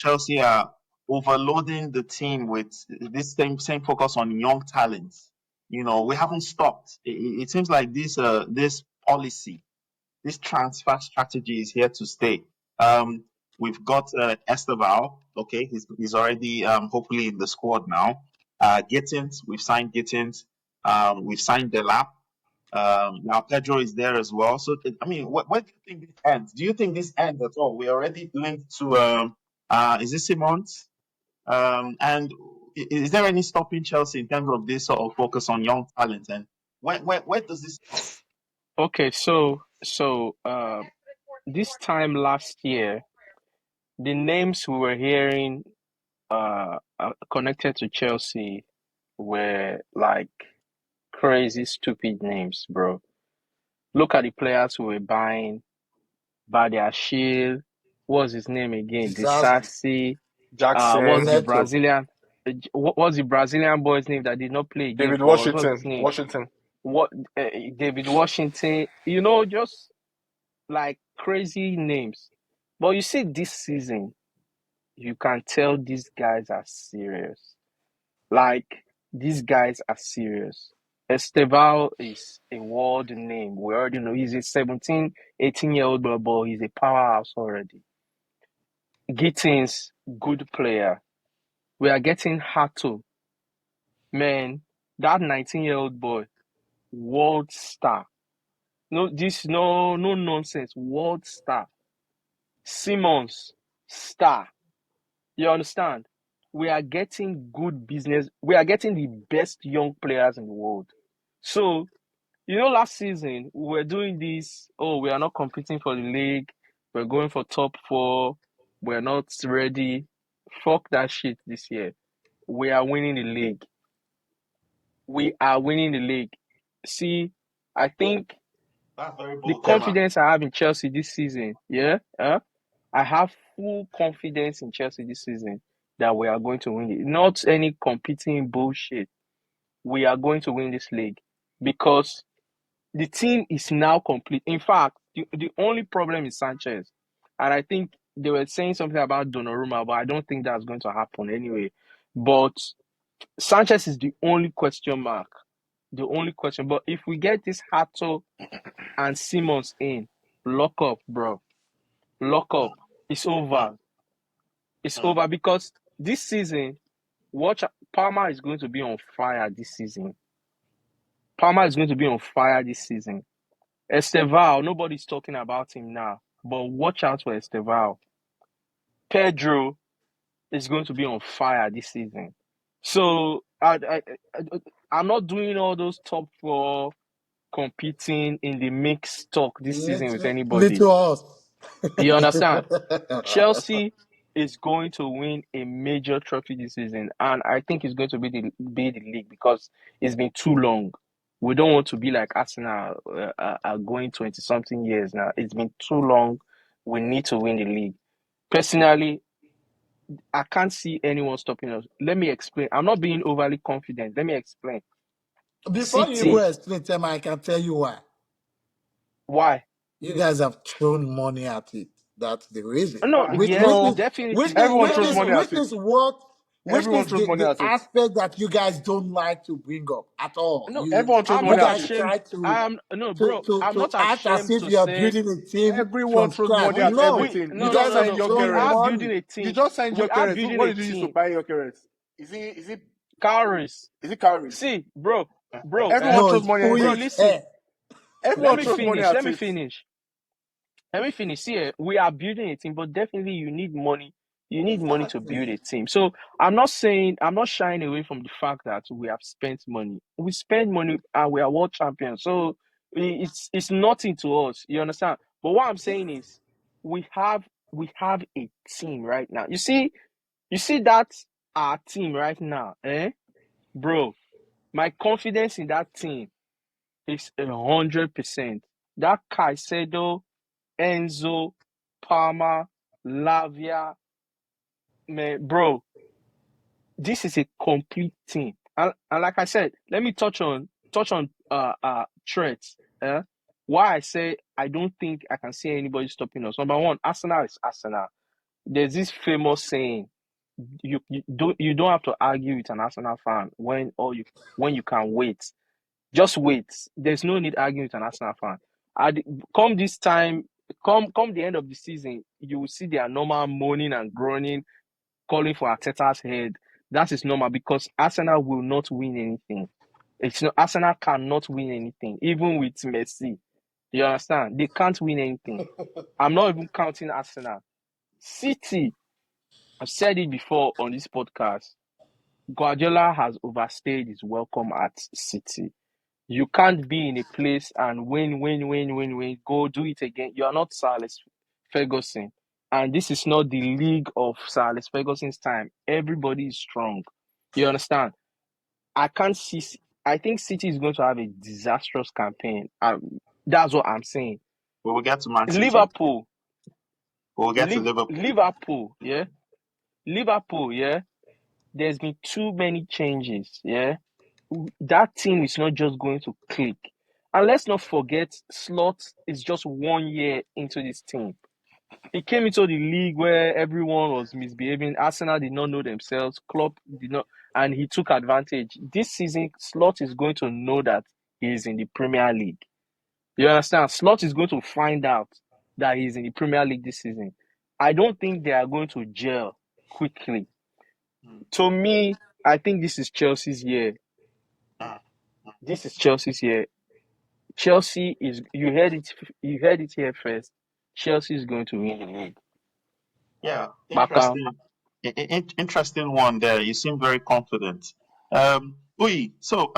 Chelsea are overloading the team with this same focus on young talents. We haven't stopped. It seems like this policy, this transfer strategy is here to stay. Um, we've got Esteval. Okay, he's already hopefully in the squad now. Gittins, we've signed Gittins. We've signed Delap. Now Pedro is there as well. So I mean, where do you think this ends? Do you think this ends at all? We're already linked to is this Simons? And is there any stopping Chelsea in terms of this sort of focus on young talent? And where does this stop? Okay, so this time last year, the names we were hearing connected to Chelsea were like crazy, stupid names, bro. Look at the players who were buying. Badiashile, what's his name again? Disaster. Disasi. What's Jackson, the Neto. Brazilian? What's the Brazilian boy's name that did not play again David for us? What's his Washington, name? Washington. What David Washington? Just like crazy names. But you see, this season, you can tell these guys are serious. Like, these guys are serious. Esteval is a world name. We already know he's a 17, 18-year-old boy. He's a powerhouse already. Gittins, good player. We are getting Hato. Man, that 19-year-old boy, world star. No nonsense. World star. Simmons, star. You understand? We are getting good business. We are getting the best young players in the world. So, last season we were doing this. Oh, we are not competing for the league. We're going for top four. We're not ready. Fuck that shit this year. We are winning the league. We are winning the league. See, I think That's very the bold, Tema. confidence I have in Chelsea this season, I have full confidence in Chelsea this season that we are going to win it. Not any competing bullshit. We are going to win this league because the team is now complete. In fact, the only problem is Sanchez. And I think they were saying something about Donnarumma, but I don't think that's going to happen anyway. But Sanchez is the only question mark. The only question. But if we get this Hato and Simmons in, lock up, bro. Lock up. It's over. It's over because this season, watch Palmer is going to be on fire this season. Palmer is going to be on fire this season. Esteval, nobody's talking about him now, but watch out for Esteval. Pedro is going to be on fire this season. So I'm not doing all those top four competing in the mixed talk this season with anybody. Little us. You understand? Chelsea is going to win a major trophy this season, and I think it's going to be the league because it's been too long. We don't want to be like Arsenal going 20-something years now. It's been too long. We need to win the league. Personally, I can't see anyone stopping us. Let me explain. I'm not being overly confident. Let me explain. Before you City, even explain, Tema, I can tell you why. why? You guys have thrown money at it. That's the reason. No, yes, No, definitely. everyone throws money at Which it. is what which Everyone is throws money the at it. aspect that you guys don't like to bring up at all. No, You Everyone throws I'm you money not at guys it. try ashamed. No, bro. I'm to not act as ashamed if to you are say building a team Everyone from throws scratch. money at No, everything. You you no, just guys no, have signed no. your We thrown are carrots. money. building a You team. just signed We your are carrots. building What a did you use to team. buy your carrots? Is it Cowries. is it calories? See, bro, Everyone No, throws it's money at bro. Puyi's it. Listen. hair. Let Everyone me throws money finish. at Let me it. finish. Let me finish. See, we are building a team, but definitely you need money. You need money to build a Exactly. team. So I'm not shying away from the fact that we have spent money. We spend money and we are world champions. So it's nothing to us. You understand? But what I'm saying is we have a team right now. You see that our team right now, bro. My confidence in that team is 100%. That Caicedo, Enzo, Palmer, Lavia, man, bro, this is a complete team. And like I said, let me touch on threats. Why I say I don't think I can see anybody stopping us. Number one, Arsenal is Arsenal. there's this famous saying, you don't have to argue with an Arsenal fan when you can wait. Just wait. There's no need arguing with an Arsenal fan. At, come this time, come the end of the season, you will see their normal moaning and groaning, calling for Arteta's head. That is normal because Arsenal will not win anything. It's not, Arsenal cannot win anything, even with Messi. You understand? They can't win anything. I'm not even counting Arsenal. City, I've said it before on this podcast. Guardiola has overstayed his welcome at City. You can't be in a place and win, go do it again. You are not Sir Alex Ferguson. And this is not the league of Sir Alex Ferguson's time. Everybody is strong. You understand? I can't see. I think City is going to have a disastrous campaign. That's what I'm saying. We will get to Man City. Liverpool, We will get to Liverpool. Liverpool, yeah. There's been too many changes, yeah. That team is not just going to click. And let's not forget, Slot is just 1 year into this team. He came into the league where everyone was misbehaving. Arsenal did not know themselves. Klopp did not, and he took advantage. This season, Slot is going to know that he is in the Premier League. You understand? Slot is going to find out that he's in the Premier League this season. I don't think they are going to gel quickly. To me, I think this is Chelsea's year. This is Chelsea's year. Chelsea is you heard it here first. Chelsea is going to win the league. Yeah, Baka. interesting one there. You seem very confident. So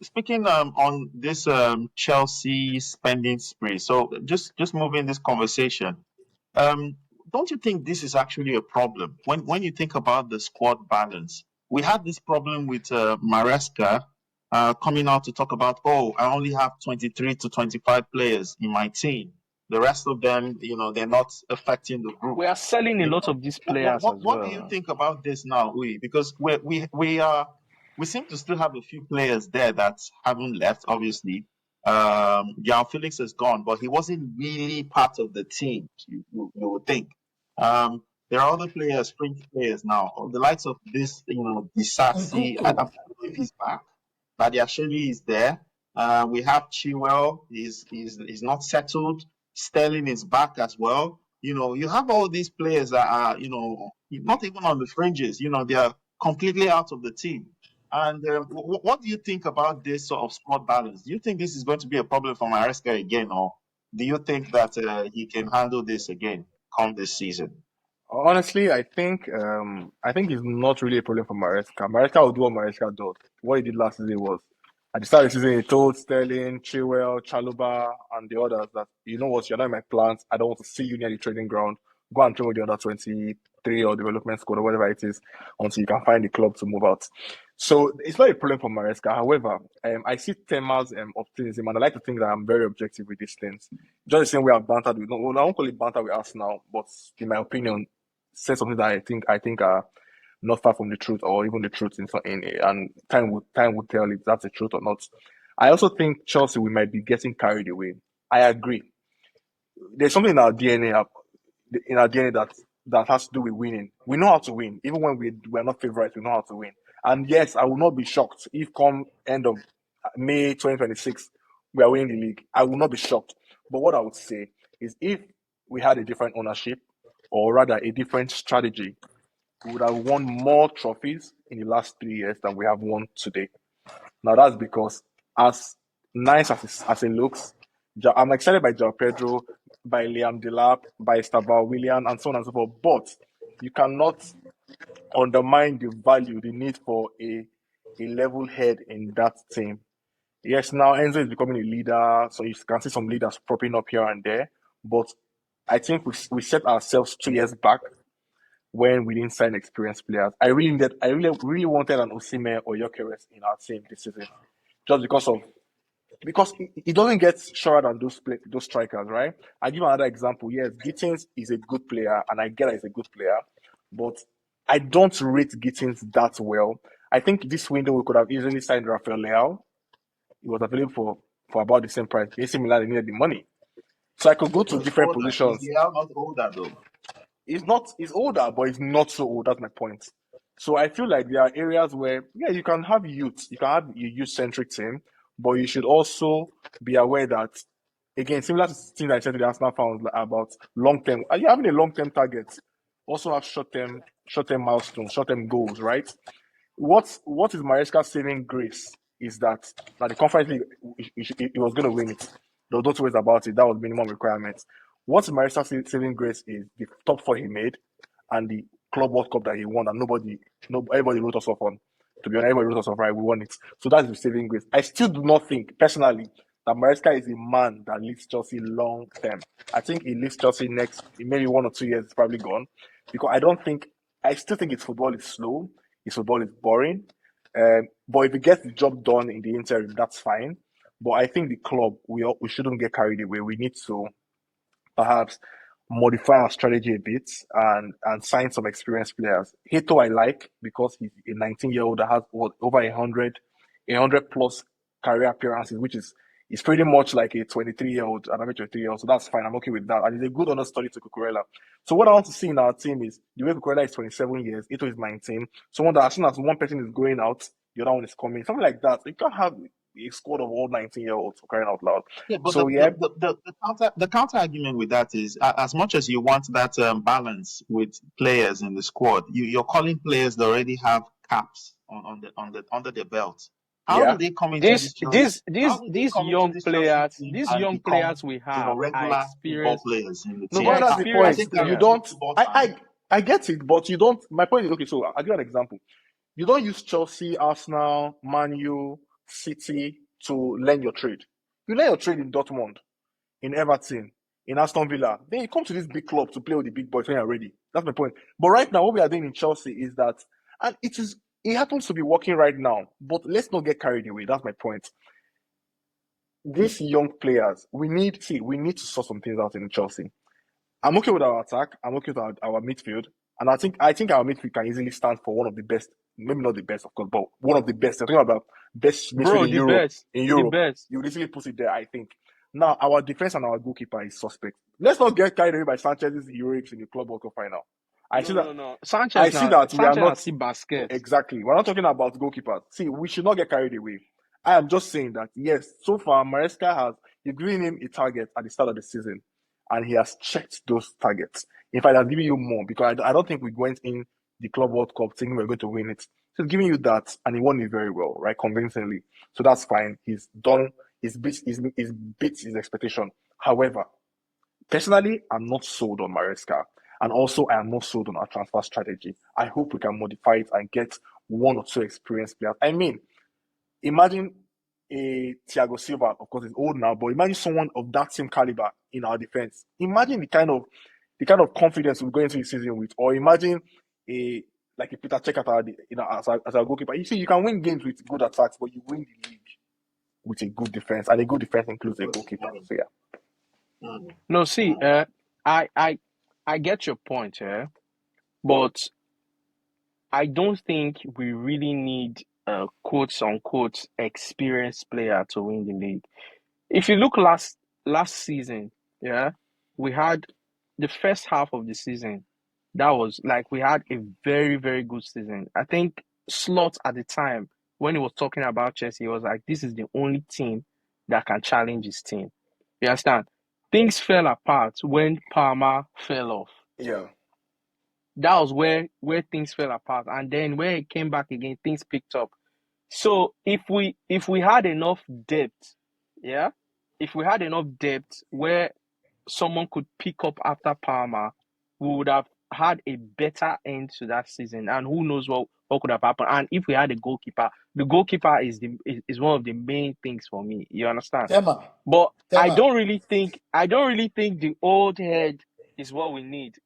speaking on this Chelsea spending spree. So just moving this conversation. Um, don't you think this is actually a problem when you think about the squad balance? We had this problem with Maresca coming out to talk about, oh, I only have 23 to 25 players in my team. The rest of them, they're not affecting the group. We are selling a lot of these players as What do well. you think about this now, Because we seem to still have a few players there that haven't left. Obviously, João Felix is gone, but he wasn't really part of the team. You would think. There are other players, French players now, the likes of this, Disasi. I don't know if he's back. Badiashile is there. We have Chilwell. He's not settled. Sterling is back as well. You have all these players that are, not even on the fringes. They are completely out of the team. And what do you think about this sort of squad balance? Do you think this is going to be a problem for Maresca again, or do you think that he can handle this again come this season? Honestly, I think it's not really a problem for Maresca. Maresca will do what Maresca does. What he did last season was at the start of the season he told Sterling, Chilwell, Chaluba, and the others that you know what, you're not in my plans. I don't want to see you near the training ground. Go and train with the other 23 or development squad or whatever it is until you can find the club to move out. So it's not a problem for Maresca. However, I see Tema's optimism, and I like to think that I'm very objective with these things. Just the same way I've bantered with, well, I won't call it banter with Arsenal, but in my opinion, say something that I think are not far from the truth or even the truth in and time will tell if that's the truth or not. I also think Chelsea we might be getting carried away. I agree. There's something in our DNA that has to do with winning. We know how to win, even when we're not favorites. We know how to win. And yes, I will not be shocked if come end of May 2026 we are winning the league. I will not be shocked. But what I would say is if we had a different ownership, or rather a different strategy, we would have won more trophies in the last 3 years than we have won today. Now that's because as nice as it looks, I'm excited by João Pedro, by Liam Delap, by Staval William, and so on and so forth. But you cannot undermine the value, the need for a level head in that team. Yes, now Enzo is becoming a leader, so you can see some leaders propping up here and there. But I think we set ourselves 2 years back when we didn't sign experienced players. I really wanted an Osimhen or Gyökeres in our team this season, just because it doesn't get surer than those strikers, right? I give another example. Yes, Gittins is a good player, and I get that he's a good player, but I don't rate Gittins that well. I think this window we could have easily signed Rafael Leao. He was available for about the same price. AC Milan needed the money, so I could go to Who's different older? Is positions. Leao not older though? he's older, but he's not so old. That's my point. So I feel like there are areas where, yeah, you can have youth, you can have a youth-centric team, but you should also be aware that, again, similar to things I said to the Arsenal fans about long-term, are you having a long-term target? Also have short-term milestones, short-term goals, right? What is Maresca's saving grace is that the Conference League, he was going to win it. There was no two ways about it. That was minimum requirements. What Maresca's saving grace is the top four he made and the Club World Cup that he won, and everybody wrote us off on. To be honest, everybody wrote us off, right? We won it. So that's the saving grace. I still do not think, personally, that Maresca is a man that leads Chelsea long term. I think he leaves Chelsea next, maybe 1 or 2 years, it's probably gone. Because I still think his football is slow. His football is boring. But if he gets the job done in the interim, that's fine. But I think the club, we shouldn't get carried away. We need to perhaps modify our strategy a bit and sign some experienced players. Heto I like because he's a 19-year-old that has over 100 plus career appearances, which is pretty much like a 23-year-old, an average 23-year-old. So that's fine. I'm okay with that. And it's a good understudy to Cucurella. So what I want to see in our team is the way Cucurella is 27 years, Ito is 19. Someone that as soon as one person is going out, the other one is coming. Something like that. You can't have a squad of all 19-year-olds for crying out loud. Yeah, but So yeah, the counter argument with that is, as much as you want that balance with players in the squad, you're calling players that already have caps on the under their belt. How do yeah. they come into this Chelsea? How do they These come into young this Chelsea players, team these and young players become, we have are regular football experienced. players in the No, team? They're but that's the I experienced point. think they're You players. missing don't. football talent. I get it, but you don't. My point is okay. So I'll give you an example. You don't use Chelsea, Arsenal, Man U, City to learn your trade. You learn your trade in Dortmund, in Everton, in Aston Villa. Then you come to this big club to play with the big boys when you're ready. That's my point. But right now, what we are doing in Chelsea is that, and it happens to be working right now. But let's not get carried away. That's my point. These young players, we need to sort some things out in Chelsea. I'm okay with our attack. I'm okay with our midfield, and I think our midfield can easily stand for one of the best, maybe not the best, of course, but one of the best. I'm talking about best midfield Bro, in the Europe. best. In The Europe, best. you would easily put it there. I think. Now our defense and our goalkeeper is suspect. Let's not get carried away by Sanchez's heroics in the Club World Cup final. I see that. No. I see that we are Sanchez not has see baskets. exactly. We're not talking about goalkeepers. See, we should not get carried away. I am just saying that yes, so far Maresca has you've given him a target at the start of the season, and he has checked those targets. In fact, I'll give you more because I don't think we went in the Club World Cup thinking we're going to win it. So he's giving you that, and he won it very well, right? Convincingly. So that's fine. He's done. He's beat his expectation. However, personally, I'm not sold on Maresca. And also, I am not sold on our transfer strategy. I hope we can modify it and get one or two experienced players. I mean, imagine a Thiago Silva, of course, he's old now, but imagine someone of that same caliber in our defense. Imagine the kind of confidence we go into the season with, or imagine a like a Peter Cech as our goalkeeper. You see, you can win games with good attacks, but you win the league with a good defense, and a good defense includes a goalkeeper. So yeah. No, see, I get your point, but I don't think we really need a quotes unquote experienced player to win the league. If you look last season, yeah, we had the first half of the season. That was like we had a very, very good season. I think Slot at the time when he was talking about Chelsea, he was like, "This is the only team that can challenge his team." You understand? Things fell apart when Palmer fell off. Yeah. That was where things fell apart, and then when it came back again, things picked up. So if we had enough depth, yeah, if we had enough depth where someone could pick up after Palmer, we would have had a better end to that season. And who knows what could have happened. And if we had a goalkeeper, the goalkeeper is one of the main things for me. You understand? Tema, But I Tema, don't really think the old head is what we need.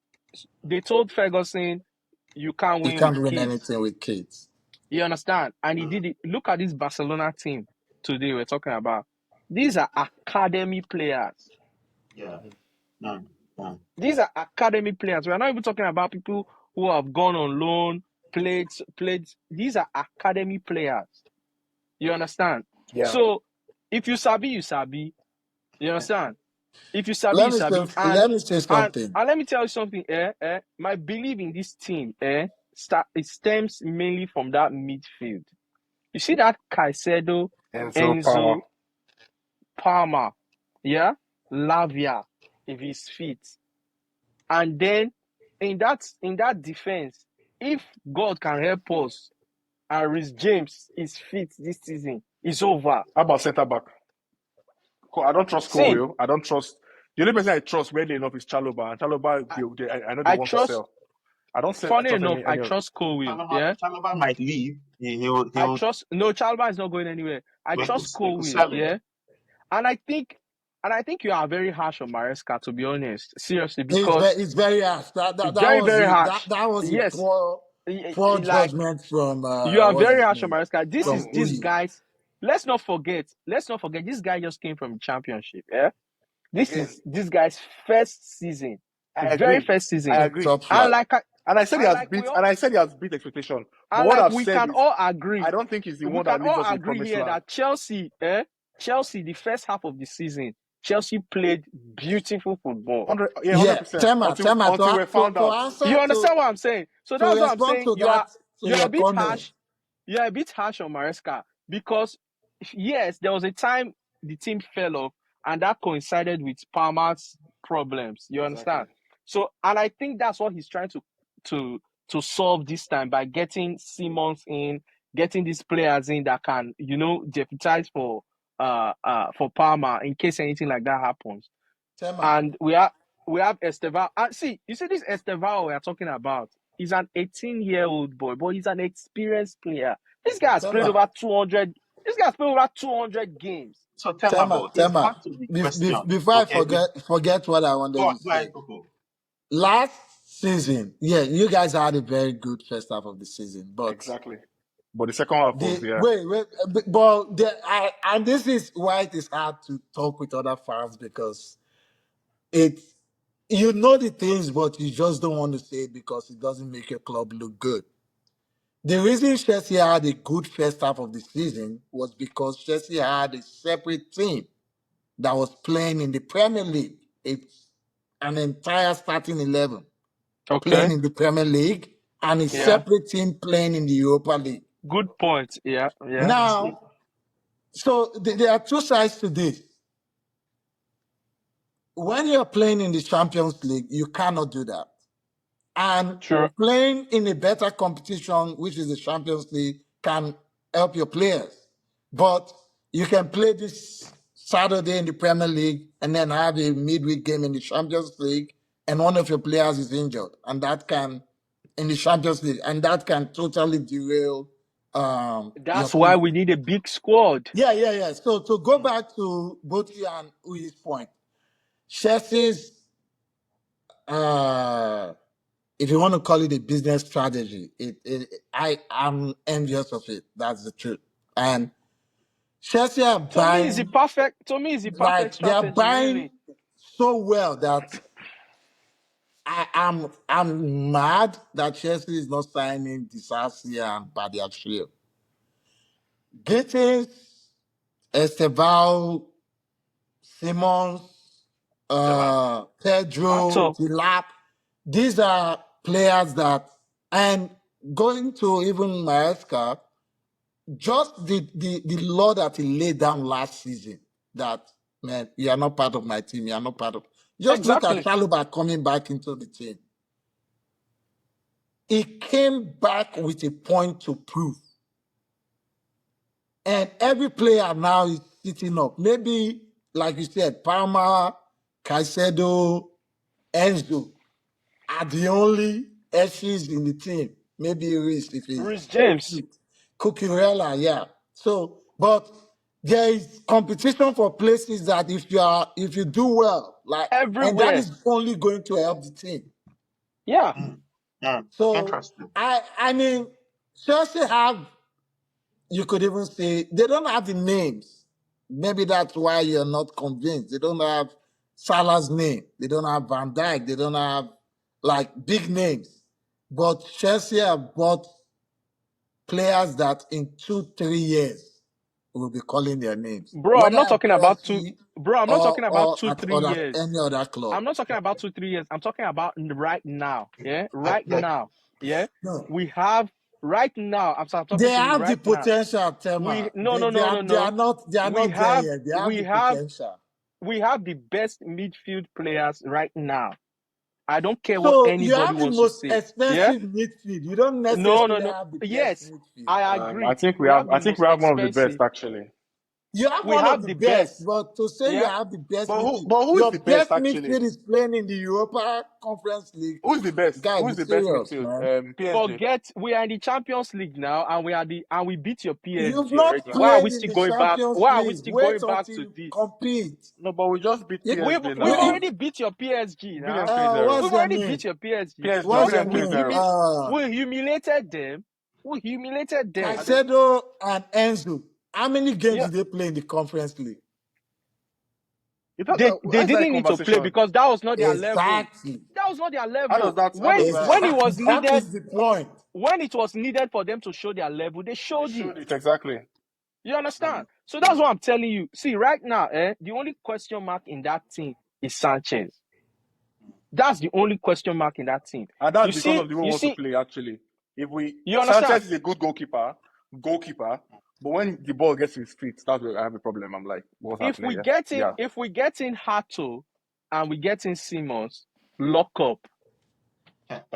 They told Ferguson you can't he win with can't win kids. anything with kids. You understand? And he did it. Look at this Barcelona team today we're talking about. These are academy players. Yeah. No. No. These are academy players. We're not even talking about people who have gone on loan, played. These are academy players. You understand? Yeah. So if you sabi, you sabi. You understand? If you sabi, you Let me sabi. say, let me say something. And let me tell you something, my belief in this team, it stems mainly from that midfield. You see that Caicedo, Enzo Palmer. Enzo, Palmer, yeah, Lavia, if he's fit. And then in that defense, if God can help us and Rhys James is fit this season, it's over. How about centre back? I don't trust See, Colwill. I don't trust. The only person I trust weirdly enough is Chaloba. And Chaloba, I know they I want to trust. sell. I don't Funny trust enough, I any of. trust Colwill. Yeah, Chalobah might leave. I He'll trust. No, Chalba is not going anywhere. I trust he could Colwill. sell him. Yeah, and I think, you are very harsh on Maresca, to be honest. Seriously, because It's very harsh. very, very harsh. That was a Yes, poor like judgment from you are what's very his harsh on name, Maresca. from This Uyi. guy's. Let's not forget. This guy just came from the championship. Yeah, this Again, is this guy's first season, I the very agree. first season, I agree. Top and flight. like I, And I said he and has like beat. we all, And I said he has beat expectation. But and what like I've we said can is, all I agree. don't think he's the We one can that leads all us to the agree promised here land. that Chelsea, the first half of the season, Chelsea played beautiful football. 100%. Until we found To out. answer You understand what I'm saying? So to that's what I'm respond saying. to that, to You're a your bit comment, harsh. You're a bit harsh on Maresca because yes, there was a time the team fell off, and that coincided with Palmer's problems. You Exactly. understand? So, and I think that's what he's trying to to solve this time by getting Simmons in, getting these players in that can, deputize for Palmer in case anything like that happens. Tema, And we have Esteval. And see, you see this Esteval we are talking about. He's an 18-year-old boy, but he's an experienced player. This guy has played Tema, over 200. This guy has played over 200 games. So Temabo, it's Tema. back to the question. Before I Okay, forget what I wanted to go ahead, say. Coco. Last season, yeah, you guys had a very good first half of the season, but Exactly. But the second half was, the wait, but and this is why it is hard to talk with other fans because it you know the things, but you just don't want to say it because it doesn't make your club look good. The reason Chelsea had a good first half of the season was because Chelsea had a separate team that was playing in the Premier League. It's an entire starting 11 playing Okay. in the Premier League and a Yeah. separate team playing in the Europa League. Good point. Yeah. Yeah. Now, so there are two sides to this. When you're playing in the Champions League, you cannot do that. And True. playing in a better competition, which is the Champions League, can help your players. But you can play this Saturday in the Premier League and then have a midweek game in the Champions League, and one of your players is injured, and that can in the Champions League, and that can totally derail your That's why team. we need a big squad. Yeah. So to go back to Boti and Uyi's point, Chelsea's if you want to call it a business strategy, I am envious of it. That's the truth. And Chelsea are To me, it's the buying, perfect. To me, it's the perfect like they are strategy. buying Really. so well that I'm mad that Chelsea is not signing Disasi and Badiashile. Gittins, Esteval, Simons, Pedro, So Tilap. These are players that, and going to even Maesca, just the law that he laid down last season, that, man, you are not part of my team, you are not part of. Just look at exactly. Chaluba coming back into the team. He came back with a point to prove. And every player now is sitting up. Maybe, like you said, Palmer, Caicedo, Enzo are the only S's in the team. Maybe Reese if he's Rhys James Cucurella, yeah. So, but there is competition for places that if you do well, like, and that everywhere. is only going to help the team. Yeah. So Interesting. I mean, Chelsea have, you could even say they don't have the names. Maybe that's why you're not convinced. They don't have Salah's name. They don't have Van Dijk. They don't have like big names. But Chelsea have bought players that in 2-3 years will be calling their names, Bro, I'm whether not at talking about PSG bro, I'm not talking about or two, at 3 years. any other club. I'm not talking about 2, 3 years. I'm talking about right now. Yeah, right Yeah, now. Yeah, No, we have right now. I'm talking they to you have the right now. potential, We Tema. no no no no They are no. not We there have yet. They have we the have potential. we have the best midfield players right now. I don't care what So you anybody have the wants to most say. Yeah, expensive midfield. You don't no no necessarily no. have the best Yes, midfield. I I agree. think we We have. have I the think most we have one of the best expensive. actually. You have We one of have the the best, best. but to say you Yeah, have the best midfield, But who is your the best best actually? midfield is playing in the Europa Conference League. Who is the best? Guy, Who be is the best serious, midfield? man. PSG. forget we are in the Champions League now, and we beat your You've PSG not already. Why are we played in still the going back? Champions Why are we League. still Wait going back until to you this? compete. No, but we just beat You, PSG We've you, now. already beat your PSG Beat them now. 3-0. what's We've your already name? beat your PSG. PSG, we What's beat Just your them we name? 3-0. humiliated them. We humiliated them. And they, Caicedo and Enzo. How many games Yeah, did they play in the Conference League? they how is that a didn't need to play conversation? because that was not their level. Exactly. That was not their How does level. that? How does that? When it Exactly. was That needed, is the point. when it was needed for them to show their level, they They showed it. showed it exactly. You understand? So that's what I'm telling you. See, right now, the only question mark in that team is Sanchez. That's the only question mark in that team. And that's because of the way we You want to see, play, actually. If we you understand? Sanchez is a good goalkeeper, but when the ball gets to his feet, that's where I have a problem. I'm like, what's happening here? Yeah. If we get in Hato and we get in Simmons, lock up,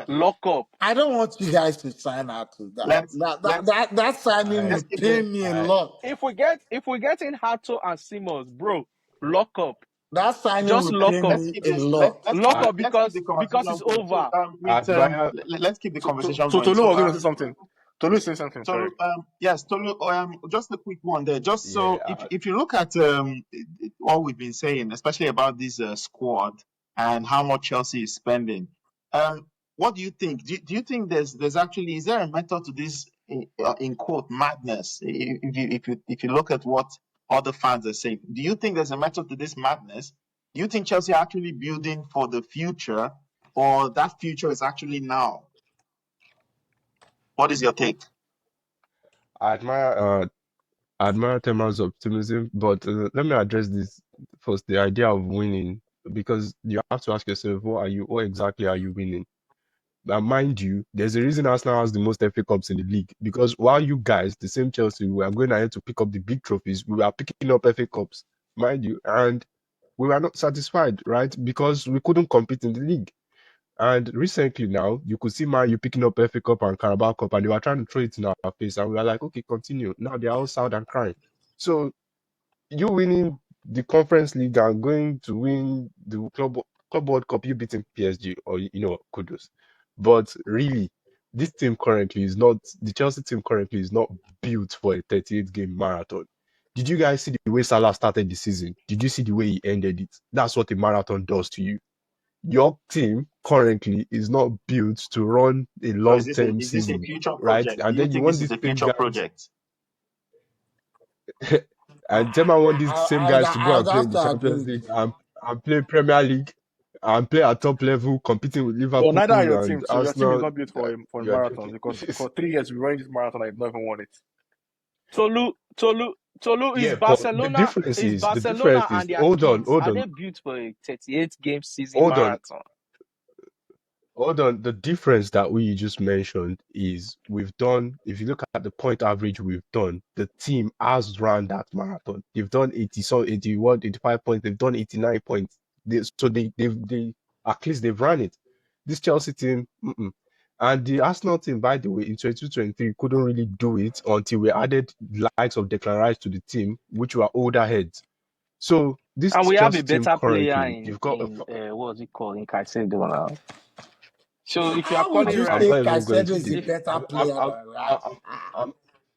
lock up. I don't want you guys to sign out to that. let's let's That signing let's will keep the pain me a lot. If we get in Hato and Simmons, bro, lock up. That signing Just will lock pain up. let's me keep a this lot. Lock up let's keep the because conversation it's going. So over. with Admire. let's keep the conversation So going. Tolu So was going to say something. Tolu is saying something. Sorry. So yes, Tolu, just a quick one there. Just so Yeah, if you look at what we've been saying, especially about this squad and how much Chelsea is spending, what do you think? Do you think there's actually is there a method to this in quote madness? If you look at what other fans are saying, do you think there's a method to this madness? Do you think Chelsea are actually building for the future, or that future is actually now? What is your take? I admire Teman's optimism, but let me address this first, the idea of winning, because you have to ask yourself, what exactly are you winning? Now, mind you, there's a reason Arsenal has the most FA Cups in the league, because while you guys, the same Chelsea, we are going ahead to pick up the big trophies, we are picking up FA Cups, mind you, and we were not satisfied, right? Because we couldn't compete in the league. And recently now, you could see Man U picking up FA Cup and Carabao Cup, and they were trying to throw it in our face, and we were like, okay, continue. Now they are all sad and crying. So you winning the Conference League and going to win the Club World Cup, you beating PSG, or kudos. But really, this team currently is not the Chelsea team currently is not built for a 38-game marathon. Did you guys see the way Salah started the season? Did you see the way he ended it? That's what a marathon does to you. Your team currently is not built to run a So long-term is this a season, future right? project? Do And you then you think want this is these a same future guys, project? and Tema want these same guys to go I would and play have in the to agree Champions with League you. and play Premier League and play at top level, competing with But Liverpool neither are your and team. So your team is Arsenal. not built for a You are marathon joking. because for 3 years we running this marathon, I've never won it. Tolu Yeah, but is the difference Barcelona is, and their hold on, kids. hold Are on, they built for a 38 game season hold on. marathon? Hold on, the difference that we just mentioned is we've done, if you look at the point average we've done, the team has run that marathon. They've done 80, so 81, 85 points, they've done 89 points. They at least they've run it. This Chelsea team, and the Arsenal team, by the way, in 22-23 couldn't really do it until we added likes of Declan Rice to the team, which were older heads. So this And we have a Chelsea team better player currently, you've got what's it called in Caicedo now. So if you are How would calling you I'm right, say not even going Caicedo to is a debate. if better player than Rice?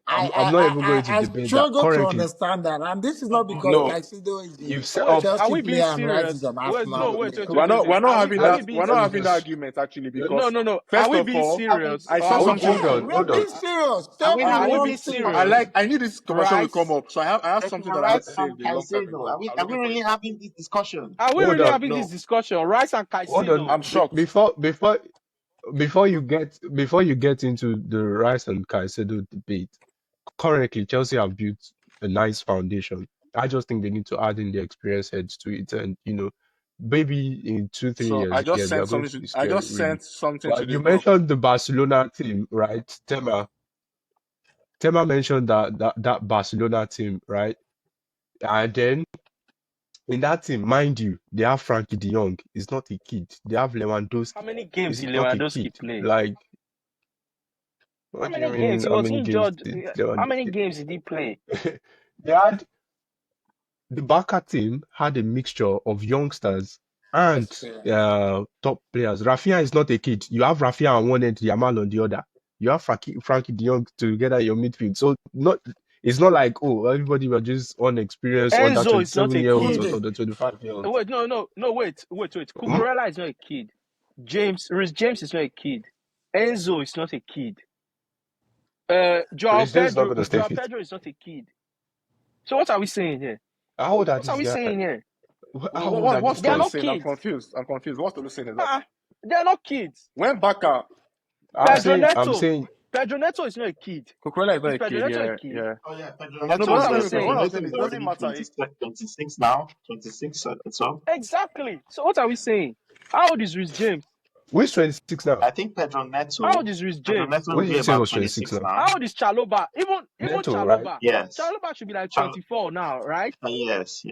I'm, I'm not even going to I debate that. struggle to Currently, understand that. And this is not because No, Caicedo is you've a set wait, up. are Chelsea we being player and Rice is serious? an Wait, Arsenal no, wait, player. wait, wait, wait, wait. we're not having Are we that being we're not Let me having that just. argument actually no because no no? Are first we of being all, serious I or saw are we something. Hold being on, We're hold on. being serious. Are Tell we me are the we having being one this? thing. serious? I knew this conversation will come Rice, up, so I have Declan something that I have Rice to say and a long time Caicedo. ago. I Are was we waiting for really it. having this discussion? are we Hold really on. having this No, discussion? Rice and Hold on. Caicedo. I'm shocked. Before you get into the Rice and Caicedo debate, currently Chelsea have built a nice foundation. I just think they need to add in the experience heads to it, and maybe in 2-3 So years, yeah, they are going to be I scary, just really. sent something to But the you group. mentioned the Barcelona team, right? Tema mentioned that Barcelona team, right? And then in that team, mind you, they have Frankie De Jong. He's not a kid. They have How Lewandowski. many games Is did not a Lewandowski kid. play? Like, How what do you many games? mean? He How was many games injured. did How many Lewandowski? games did he play? They had the Barca team had a mixture of youngsters and Experience. top players. Rafinha is not a kid. You have Rafinha on one end, Yamal on the other. You have Frankie De Jong together in your midfield. So it's not like, oh, everybody were just unexperienced under Enzo is not a 27-year-olds or kid. Kunde. under 25-year-olds. Wait, no, wait. Cucurella is not a kid. Rhys James is not a kid. Enzo is not a kid. Rich James is not going to stay Joao fit. Pedro is not a kid. So what are we saying here? How old are What are these we guys? saying here? Wait, How old are what's these They are Tolu guys? not saying? kids. I'm confused. What's Tolu saying Uh-uh. exactly? They are not kids. When Baka, I'm I, saying, I'm Pedro saying, Neto is not a kid. Kukurela is not Is a Pedro kid. Neto a Yeah, kid? yeah. Oh yeah, Pedro No, So Neto but what is are we what saying? I'm Neto saying is is, it doesn't already matter. 26 now, 26 so. Exactly. So what are we saying? How old is Rhys James? who's 26 now? I think How old is Rhys Pedro James? Neto What will did be you say about was 26 26 now? now. How old is Chaloba? Even Neto, right? Chaloba. Yes. Chaloba should be like 24 now, right? Yes.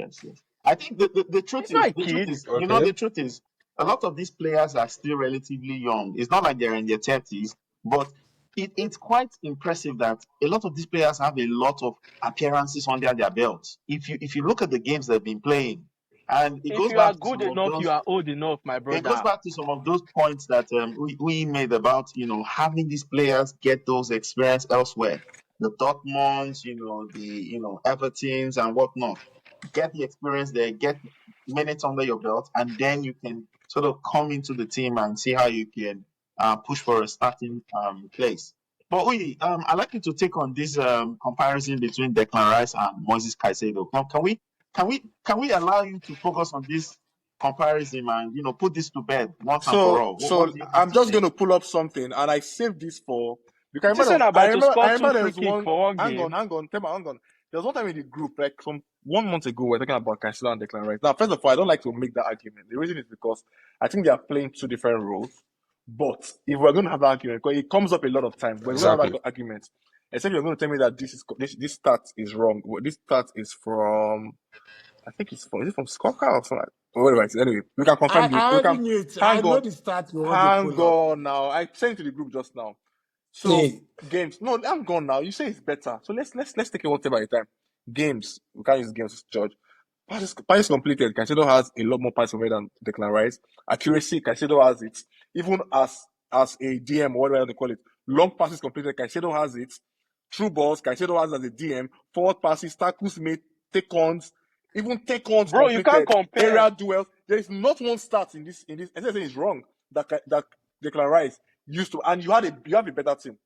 I think the He's not a the truth kid. is, Okay. the truth is, a lot of these players are still relatively young. It's not like they're in their 30s, but it's quite impressive that a lot of these players have a lot of appearances under their belts. If you look at the games they've been playing, and it If goes you are back to good some of enough, you those are old enough, my it goes brother. back to some of those points that we made about having these players get those experience elsewhere. The Dortmunds, the Evertons and whatnot. Get the experience there, get minutes under your belt, and then you can sort of come into the team and see how you can push for a starting place. But I'd like you to take on this comparison between Declan Rice and Moises Caicedo. Now, can we allow you to focus on this comparison and put this to bed once and for So, all? What so do you have I'm to just say? going to pull up something, and I saved this for. You can This remember, ain't about to I score two remember there free was kick one. for one Hang game. on, hang on. There was one time in the group, like from 1 month ago, we're talking about Caicedo and Declan Rice. Now, first of all, I don't like to make that argument. The reason is because I think they are playing two different roles. But if we're going to have that argument, because it comes up a lot of times, but if we're going to have Exactly. that argument, except you're going to tell me that this stat is wrong. Well, this stat is from, I think it's from, is it from Scorecard or something? Whatever it is. Anyway, we can confirm this. I We already can knew it. I hang know on. the stat you want to Hang pull up. on now. I sent it to the group just now. So See, games. No, I'm gone now. You say it's better. So let's take it one step at a time. Games. We can't use games to judge. Passes completed. Caicedo has a lot more passes completed than Declan Rice. Accuracy. Caicedo has it. Even as a DM or whatever they call it. Long passes completed. Caicedo has it. True balls. Caicedo has as a DM. Forward passes. Tackles made. Take-ons. Even take-ons Bro, you can't completed. compare. Area duels. There is not one stat in this. I'm saying it's wrong that Declan Rice used to, and you have a better team.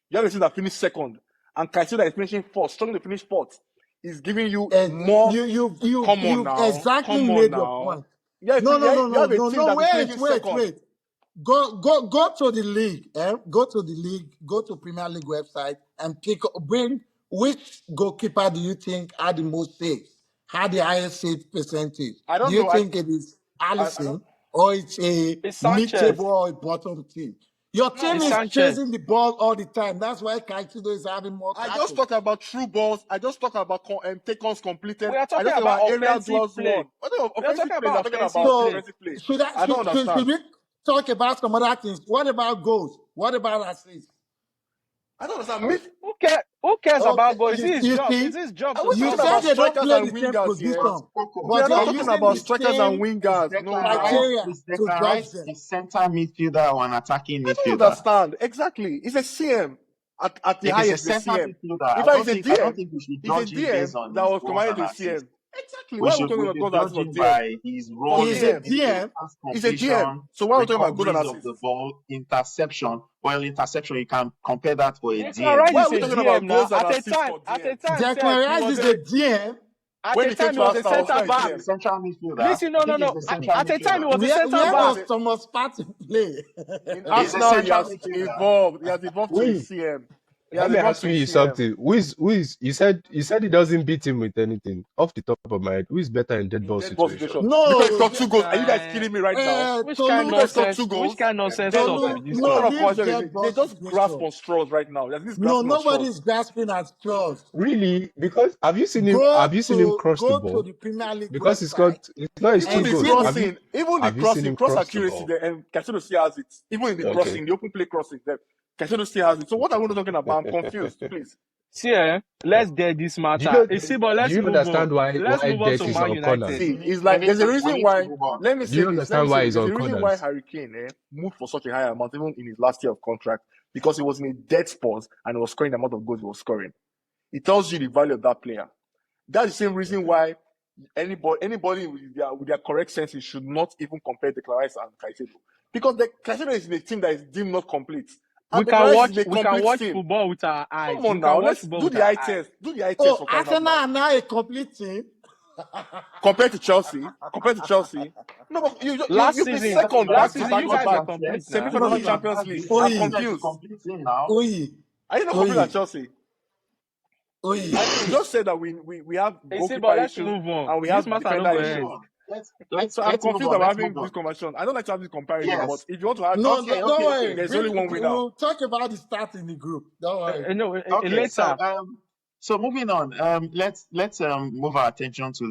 You have a team that finished second, and Caicedo that is finishing fourth, struggling to finish fourth, is giving you more. Come on you've now, exactly come on made your now. point. No, no, no, You no, have a no, team no. that is Wait, finishing wait, second. wait. Go to the league. Go to the league. Go to Premier League website and bring which goalkeeper do you think had the most saves, had the highest save percentage? I Do don't you know. think it is I don't. Allison or it's a It's mid-table Sanchez. or a bottom team? Your No, team It's is no. Sanchez. chasing the ball all the time. That's why Caicedo is having more I just tackles. talk about true balls. I just talk about take-ons completed. We are I talking just talk about about area offensive duels play. won. What are We are offensive talking plays? I'm about talking offensive about play. So defensive play. should I don't understand. we talk about some other things? What about goals? What about assists? I don't understand. Who cares Okay, about goal? Is it his you job? Is see, it his job Are to we you score talking said about goals? they don't strikers play and the same wingers here? But position, Coco, We are but you're not can talking you using about the strikers and same is wingers. No, Declan now. Rice criteria is to Declan judge Rice them. a center midfielder or an attacking I don't midfielder? understand. Exactly. It's a CM. At the If he's a highest, it's a center CM. midfielder, In I fact, don't think we should It's a judge him based DM on that his was goals commanded and to assists. CM. Exactly. We Why are we should talking we about should goals and judge assists him for DM? by his For role He's a in DM. the game, DM. pass It's a DM. completion, So why are we talking about goals and recoveries of the assists? ball, interception. Well, interception you can compare that for a Declan DM. Rice Why are is we a talking DM about now. goals and assists for At a DM? time, Seth, Declan he Rice was is a a DM. at When a he came time he to was a Arsenal, was centre not a I think he's back. a DM. central midfielder. Listen, I no, think no, he's no. a central At a time he midfielder. was a centre Where back. was Thomas Partey play? In He's a Arsenal, central midfielder. he has evolved to a Wait, CM. He Let has a me run ask to his you CM. something. Who is you said he doesn't beat him with anything. Off the top of my head, who is better in dead In ball dead ball situations? situation. Because he No, scored 2 goals. Are you guys kidding me right now? Tolu, Because he scored 2 goals. Which kind of nonsense Then talk Tolu, be this what no, kind one? of leave conversation is dead it? ball They just grasp situation. on straws right now. They're just No, grasping on straws. nobody's grasping at straws. Really? Because have you seen him? Go Have you seen him to cross the go to ball? the Premier League Because website it's not his two Even and the goals. see the crossing, even the Have you seen crossing, him cross cross the accuracy ball? there, and Caicedo still has it. Even in the Okay. crossing, the open play crossing there, Caicedo still has it. So what are we talking about? I'm confused, please. See, let's get this Do you matter. know? See, but Do let's you move on. understand why Let's move on death to is Man on United. corners? See, it's We like need there's a to reason why. move on. Let me Do say you this. Let understand me say why this. he's There's on a reason why corners? Harry Kane moved for such a high amount, even in his last year of contract, because he was in a dead spot and he was scoring the amount of goals he was scoring. It tells you the value of that player. That's the same reason Okay. why anybody with their correct senses should not even compare Declan Rice and Caicedo, because the Caicedo is in a team that is deemed not complete, and Declan Rice is in a We can complete watch team. football with our Come eyes. on We can now, watch let's football do with the our eye eyes. test. Do the eye test Oh, for crying out Arsenal loud. are now a complete team. Compared to Chelsea, no, but you've been second Last back to season, back you to guys were back, complete now. semi-finals of Oyi, Champions League. I'm Oyi, Arsenal is a confused. complete team now. Oyi, Are you not complete at Oyi, Chelsea? Oyi. I mean, you just said that we have See, but goalkeeper let's issues move on. and we This have matter no defender go Let's move ahead. issues. on. Let's So I'm move confused on. about Let's move having this on. conversation. I don't like to have this comparison, but Yes. if you want to have, No, Okay. don't Okay. worry. Okay. there's only one winner. We'll talk about the start in the group. Don't worry. No, Okay. later. So moving on. Let's move our attention to